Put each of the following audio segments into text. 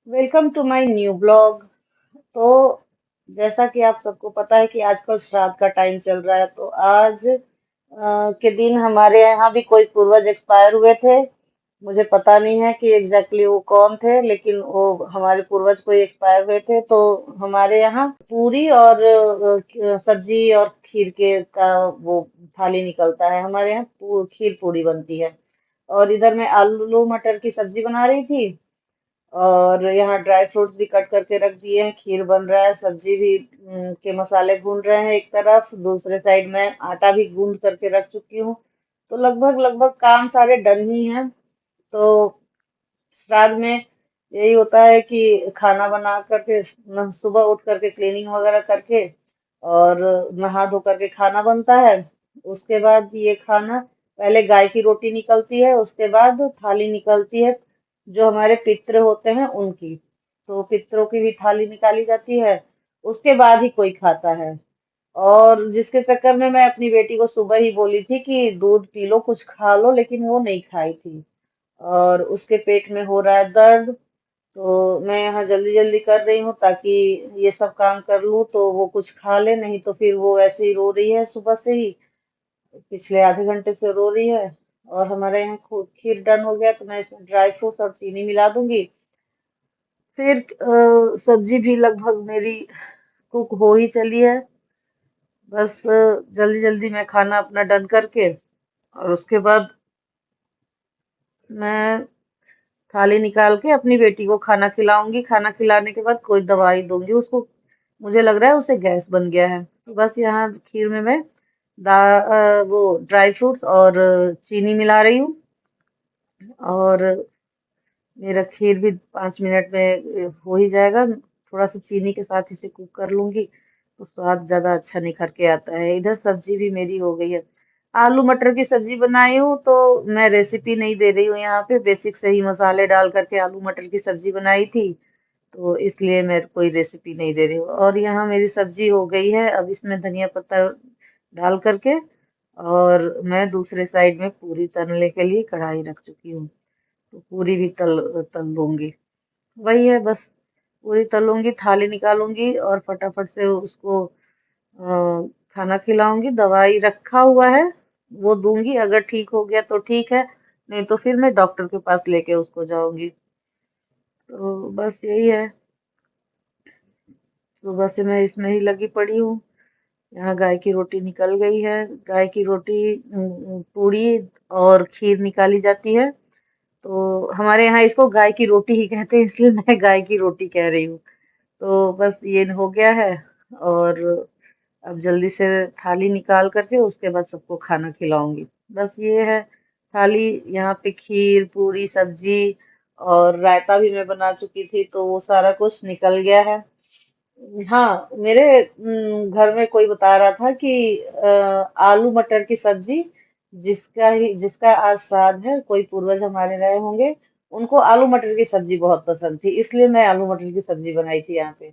Welcome to my new blog. तो जैसा कि आप सबको पता है कि आजकल श्राद्ध का टाइम चल रहा है, तो आज के दिन हमारे यहाँ भी कोई पूर्वज एक्सपायर हुए थे। मुझे पता नहीं है कि एग्जैक्टली वो कौन थे, लेकिन वो हमारे पूर्वज कोई एक्सपायर हुए थे। तो हमारे यहाँ पूरी और सब्जी और खीर के का वो थाली निकलता है। हमारे यहाँ खीर पूरी बनती है। और इधर मैं आलू मटर की सब्जी बना रही थी, और यहाँ ड्राई फ्रूट्स भी कट करके रख दिए हैं। खीर बन रहा है, सब्जी भी के मसाले भून रहे हैं एक तरफ, दूसरे साइड में आटा भी गूंद करके रख चुकी हूँ। तो लगभग लगभग काम सारे डन ही हैं। तो श्राद्ध में यही होता है कि खाना बना करके सुबह उठ करके क्लीनिंग वगैरह करके और नहा धो करके खाना बनता है। उसके बाद ये खाना, पहले गाय की रोटी निकलती है, उसके बाद थाली निकलती है जो हमारे पितृ होते हैं उनकी। तो पितरों की भी थाली निकाली जाती है, उसके बाद ही कोई खाता है। और जिसके चक्कर में मैं अपनी बेटी को सुबह ही बोली थी कि दूध पी लो, कुछ खा लो, लेकिन वो नहीं खाई थी और उसके पेट में हो रहा है दर्द। तो मैं यहाँ जल्दी जल्दी कर रही हूँ ताकि ये सब काम कर लूँ तो वो कुछ खा ले, नहीं तो फिर वो ऐसे ही रो रही है सुबह से ही, पिछले आधे घंटे से रो रही है। और हमारे यहाँ खीर डन हो गया, तो मैं इसमें ड्राई फ्रूट्स और चीनी मिला दूंगी। फिर सब्जी भी लगभग मेरी कुक हो ही चली है। बस जल्दी जल्दी मैं खाना अपना डन करके और उसके बाद मैं थाली निकाल के अपनी बेटी को खाना खिलाऊंगी। खाना खिलाने के बाद कोई दवाई दूंगी उसको। मुझे लग रहा है उसे गैस बन गया है। तो बस यहाँ खीर में मैं वो ड्राई फ्रूट्स और चीनी मिला रही हूँ। और मेरा खीर भी 5 मिनट में हो ही जाएगा। थोड़ा सा चीनी के साथ इसे कुक कर लूंगी तो स्वाद ज्यादा अच्छा निखर के आता है। इधर सब्जी भी मेरी हो गई है। आलू मटर की सब्जी बनाई हूँ, तो मैं रेसिपी नहीं दे रही हूँ यहाँ पे, बेसिक से ही मसाले डाल करके आलू मटर की सब्जी बनाई थी, तो इसलिए मैं कोई रेसिपी नहीं दे रही हूँ। और यहाँ मेरी सब्जी हो गई है, अब इसमें धनिया पत्ता डाल करके और मैं दूसरे साइड में पूरी तलने के लिए कढ़ाई रख चुकी हूँ। तो पूरी भी तल तल लूंगी। वही है बस, पूरी तलूंगी, थाली निकालूंगी और फटाफट से उसको खाना खिलाऊंगी। दवाई रखा हुआ है, वो दूंगी। अगर ठीक हो गया तो ठीक है, नहीं तो फिर मैं डॉक्टर के पास लेके उसको जाऊंगी। तो बस यही है, सुबह से मैं इसमें ही लगी पड़ी हूँ। यहाँ गाय की रोटी निकल गई है। गाय की रोटी, पूड़ी और खीर निकाली जाती है। तो हमारे यहाँ इसको गाय की रोटी ही कहते हैं, इसलिए मैं गाय की रोटी कह रही हूँ। तो बस ये हो गया है। और अब जल्दी से थाली निकाल करके उसके बाद सबको खाना खिलाऊंगी। बस ये है थाली। यहाँ पे खीर पूरी सब्जी और रायता भी मैं बना चुकी थी, तो वो सारा कुछ निकल गया है। हाँ, मेरे घर में कोई बता रहा था कि आलू मटर की सब्जी, जिसका आज श्राद्ध है, कोई पूर्वज हमारे रहे होंगे, उनको आलू मटर की सब्जी बहुत पसंद थी, इसलिए मैं आलू मटर की सब्जी बनाई थी यहाँ पे।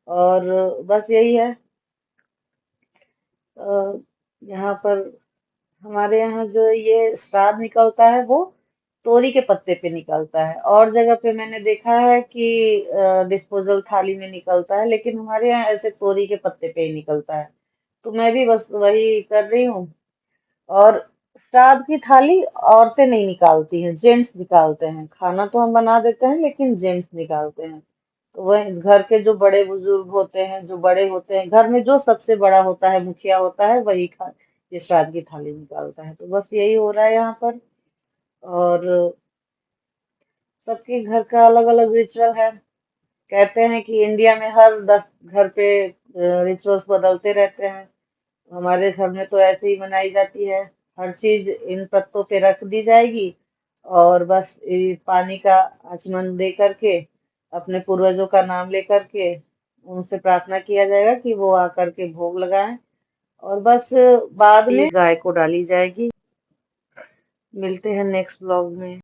और बस यही है। अ, यहाँ पर हमारे यहाँ जो ये श्राद्ध निकलता है वो तोरी के पत्ते पे निकलता है। और जगह पे मैंने देखा है कि डिस्पोजल थाली में निकलता है, लेकिन हमारे यहाँ ऐसे तोरी के पत्ते पे ही निकलता है। तो मैं भी बस वही कर रही हूँ। और श्राद्ध की थाली औरतें नहीं निकालती हैं, जेंट्स निकालते हैं। खाना तो हम बना देते हैं, लेकिन जेंट्स निकालते हैं। तो वह घर के जो बड़े बुजुर्ग होते हैं, जो बड़े होते हैं घर में, जो सबसे बड़ा होता है, मुखिया होता है, वही ये श्राद्ध की थाली निकालता है। तो बस यही हो रहा है यहाँ पर। और सबके घर का अलग अलग रिचुअल है। कहते हैं कि इंडिया में हर 10 घर पे रिचुअल्स बदलते रहते हैं। हमारे घर में तो ऐसे ही मनाई जाती है। हर चीज इन पत्तों पे रख दी जाएगी और बस ये पानी का आचमन दे करके, अपने पूर्वजों का नाम लेकर के उनसे प्रार्थना किया जाएगा कि वो आकर के भोग लगाएं। और बस बाद में गाय को डाली जाएगी। मिलते हैं नेक्स्ट ब्लॉग में।